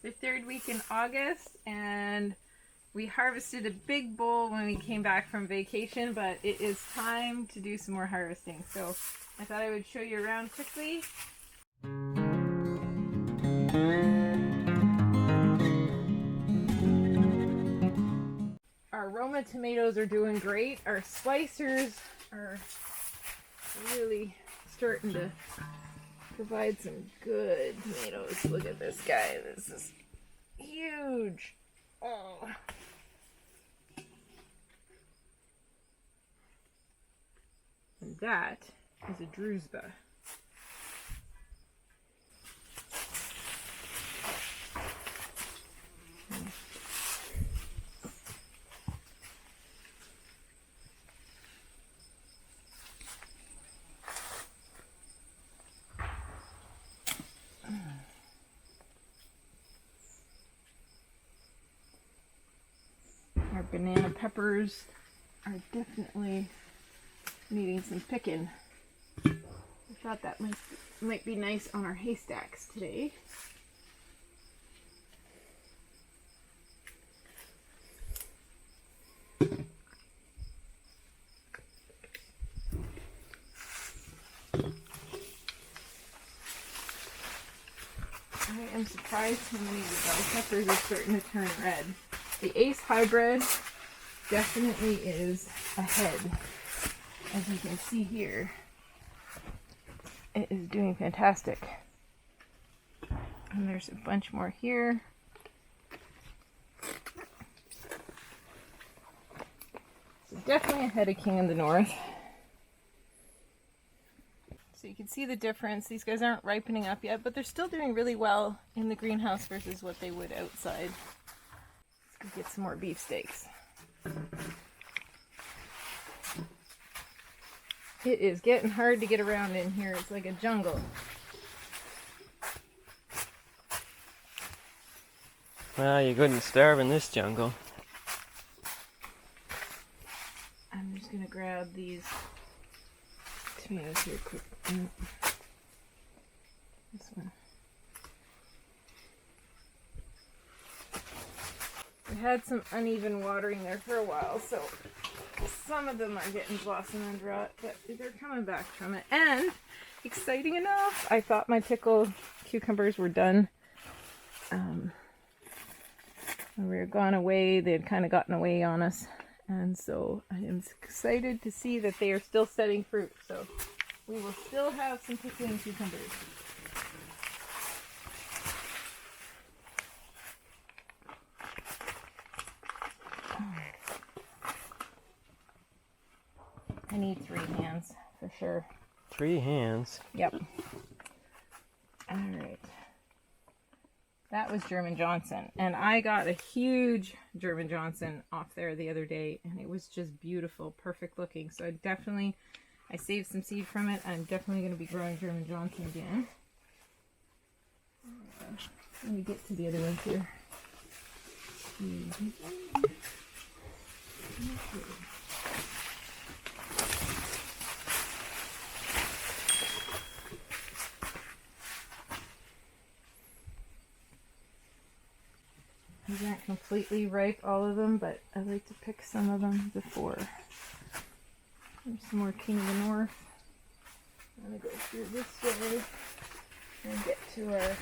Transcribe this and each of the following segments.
the third week in August, and we harvested a big bowl when we came back from vacation, but it is time to do some more harvesting. So I thought I would show you around quickly. Our Roma tomatoes are doing great. Our slicers are really starting to provide some good tomatoes. Look at this guy. This is huge. Oh. And that is a druzhba. Our banana peppers are definitely needing some picking. I thought that might be nice on our haystacks today. I am surprised how many of the bell peppers are starting to turn red. The Ace hybrid definitely is ahead. As you can see here, it is doing fantastic. And there's a bunch more here. So definitely ahead of King of the North. So you can see the difference. These guys aren't ripening up yet, but they're still doing really well in the greenhouse versus what they would outside. Let's go get some more beefsteaks. It is getting hard to get around in here. It's like a jungle. Well, you couldn't starve in this jungle. I'm just going to grab these tomatoes here quick. This one. We had some uneven watering there for a while, so some of them are getting blossom and rot, but they're coming back from it. And, exciting enough, I thought my pickled cucumbers were done. When we were gone away, they had kind of gotten away on us. And so I am excited to see that they are still setting fruit. So we will still have some pickling cucumbers. I need 3 hands for sure. 3 hands? Yep. Alright. That was German Johnson. And I got a huge German Johnson off there the other day. And it was just beautiful. Perfect looking. So I saved some seed from it. I'm definitely going to be growing German Johnson again. Let me get to the other ones here. These aren't completely ripe, all of them, but I like to pick some of them before. There's some more King of the North. I'm going to go through this way and get to our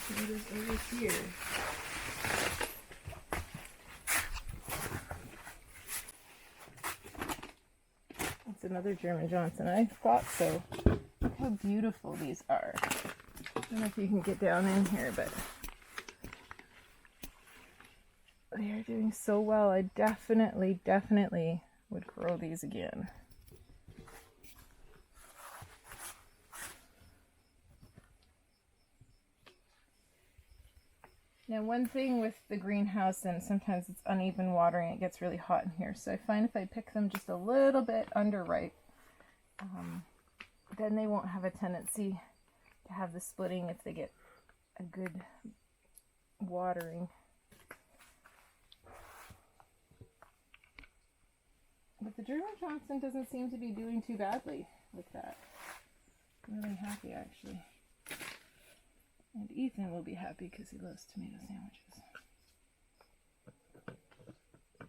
tomatoes over here. That's another German Johnson. I thought so. Look how beautiful these are. I don't know if you can get down in here, but they are doing so well. I definitely would grow these again. Now, one thing with the greenhouse, and sometimes it's uneven watering, it gets really hot in here. So I find if I pick them just a little bit underripe, then they won't have a tendency to have the splitting if they get a good watering. But the German Johnson doesn't seem to be doing too badly with that. I'm really happy, actually. And Ethan will be happy because he loves tomato sandwiches.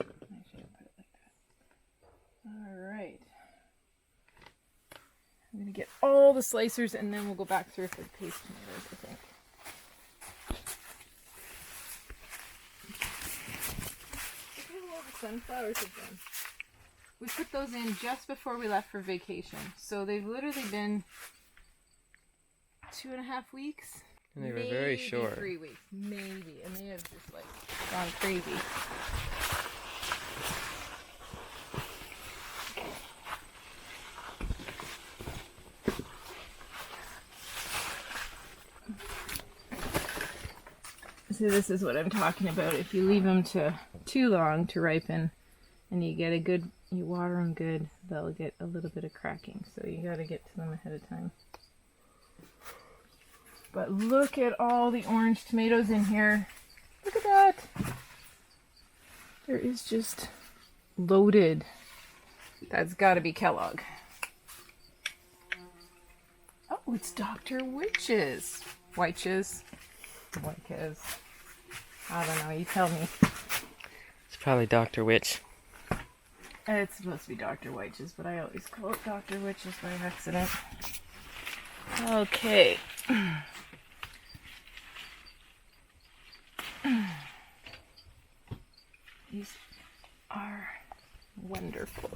Actually, I'll put it like that. Alright. I'm going to get all the slicers and then we'll go back through for the paste tomatoes, I think. Look how all the sunflowers have been. We put those in just before we left for vacation. So they've literally been 2.5 weeks. And they were very short. 3 weeks, maybe. And they have just like gone crazy. So this is what I'm talking about. If you leave them too long to ripen and you water them good, they'll get a little bit of cracking. So you got to get to them ahead of time. But look at all the orange tomatoes in here. Look at that. There is just loaded. That's got to be Kellogg. Oh, it's Dr. Witch's. Witch's. I don't know, you tell me. It's probably Dr. Witch. It's supposed to be Dr. Witch's, but I always call it Dr. Witch's by accident. Okay. These are wonderful.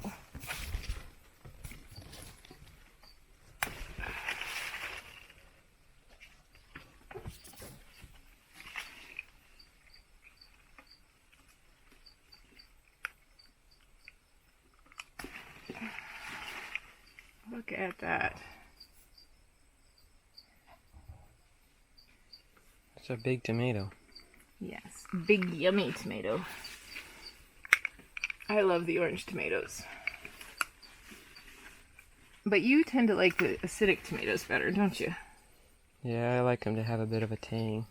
Look at that. It's a big tomato. Yes, big yummy tomato. I love the orange tomatoes. But you tend to like the acidic tomatoes better, don't you? Yeah, I like them to have a bit of a tang.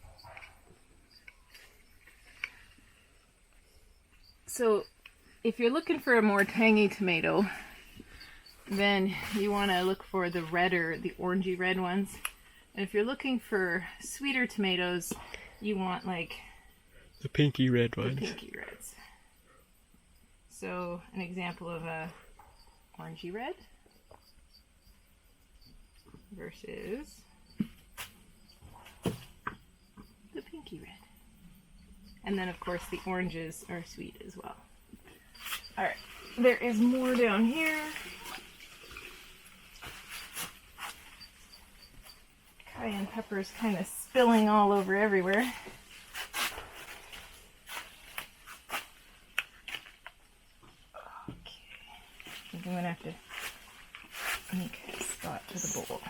So, if you're looking for a more tangy tomato, then you want to look for the redder, the orangey red ones. And if you're looking for sweeter tomatoes, you want like the pinky red the ones. pinky reds. So an example of a orangey red versus the pinky red. And then of course the oranges are sweet as well. Alright, there is more down here. Cayenne pepper is kind of spilling all over everywhere. Okay, I think I'm gonna have to make a spot for the bowl.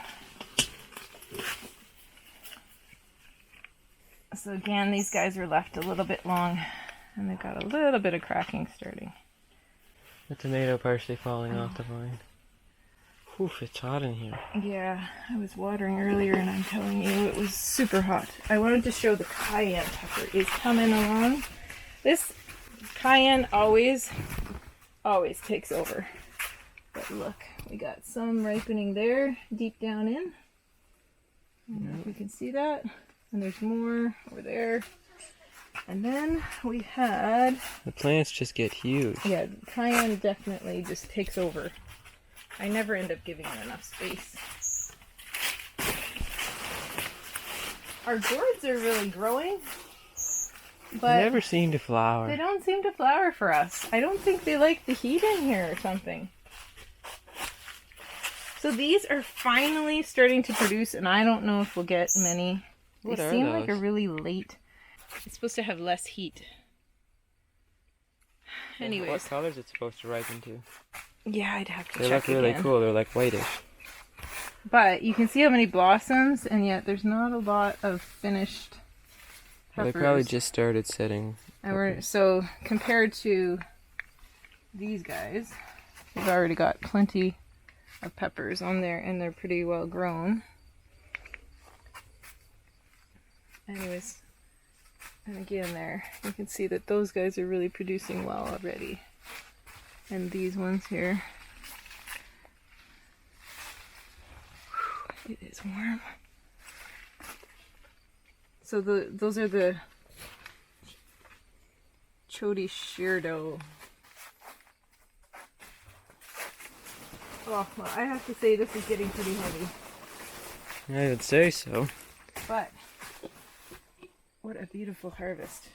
So again, these guys are left a little bit long and they've got a little bit of cracking starting. The tomato partially falling off the vine. Oof, it's hot in here. Yeah, I was watering earlier and I'm telling you it was super hot. I wanted to show the cayenne pepper is coming along. This cayenne always takes over. But look, we got some ripening there, deep down in. I don't know if you can see that. And there's more over there. And then we had... The plants just get huge. Yeah, cayenne definitely just takes over. I never end up giving it enough space. Our gourds are really growing, but They never seem to flower. they don't seem to flower for us. I don't think they like the heat in here or something. So these are finally starting to produce, and I don't know if we'll get many. They What are seem like a those? really late. It's supposed to have less heat. Anyways. What color is it supposed to ripen to? Yeah, I'd have to They check look really again. cool. They're like whitish. But you can see how many blossoms, and yet there's not a lot of finished Well, peppers. they probably just started setting. And so compared to these guys, we've already got plenty of peppers on there, and they're pretty well grown. Anyways, and again there, you can see that those guys are really producing well already. And these ones here. It is warm. So those are the dee-shere-do. Oh, well, I have to say this is getting pretty heavy. I would say so. But what a beautiful harvest.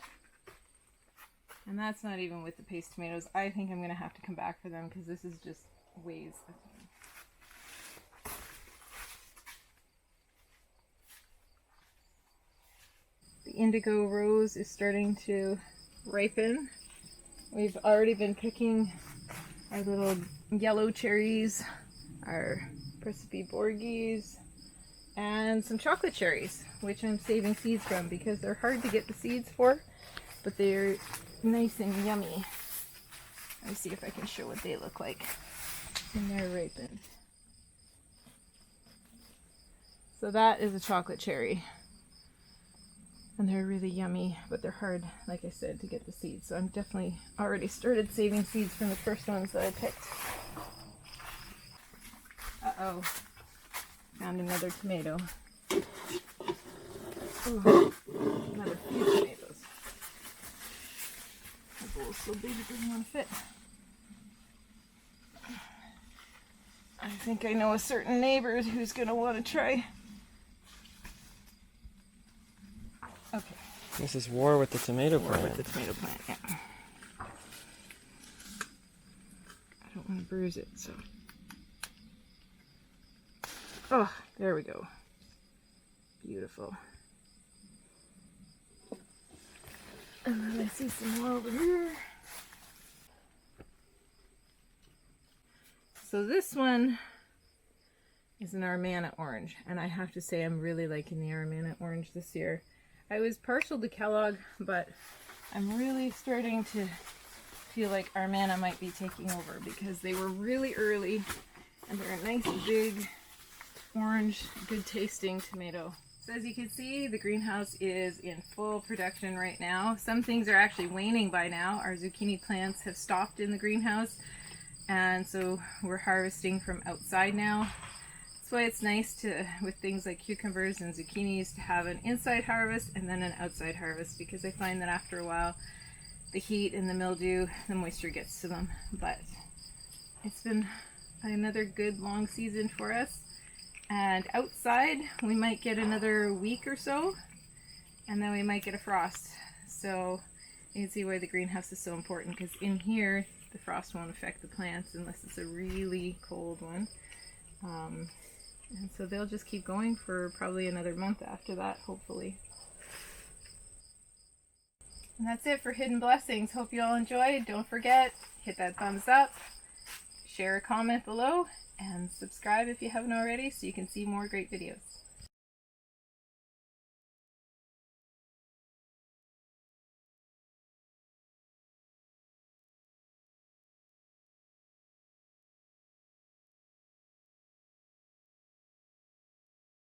And that's not even with the paste tomatoes. I think I'm going to have to come back for them because this is just weighs a ton. The indigo rose is starting to ripen. We've already been picking our little yellow cherries, our Principe Borgies, and some chocolate cherries, which I'm saving seeds from because they're hard to get the seeds for, but they're nice and yummy. Let me see if I can show what they look like when they're ripened. So that is a chocolate cherry. And they're really yummy, but they're hard, like I said, to get the seeds. So I'm definitely already started saving seeds from the first ones that I picked. Uh-oh. Found another tomato. Ooh, another few tomatoes. The bowl's so big it doesn't want to fit. I think I know a certain neighbor who's going to want to try. Okay. This is war with the tomato War plant. with the tomato plant, yeah. I don't want to bruise it, so. Oh, there we go. Beautiful. And then I see some more over here. So this one is an Harbanana orange, and I have to say I'm really liking the Harbanana orange this year. I was partial to Kellogg, but I'm really starting to feel like Harbanana might be taking over because they were really early and they're a nice big orange, good tasting tomato. So as you can see, the greenhouse is in full production right now. Some things are actually waning by now. Our zucchini plants have stopped in the greenhouse, and so we're harvesting from outside now. That's why it's nice to, with things like cucumbers and zucchinis, to have an inside harvest and then an outside harvest, because I find that after a while the heat and the mildew, the moisture gets to them. But it's been another good long season for us, and outside we might get another week or so and then we might get a frost. So you can see why the greenhouse is so important, because in here the frost won't affect the plants unless it's a really cold one. And so they'll just keep going for probably another month after that, hopefully. And that's it for Hidden Blessings. Hope you all enjoyed. Don't forget, hit that thumbs up, share a comment below, and subscribe if you haven't already so you can see more great videos.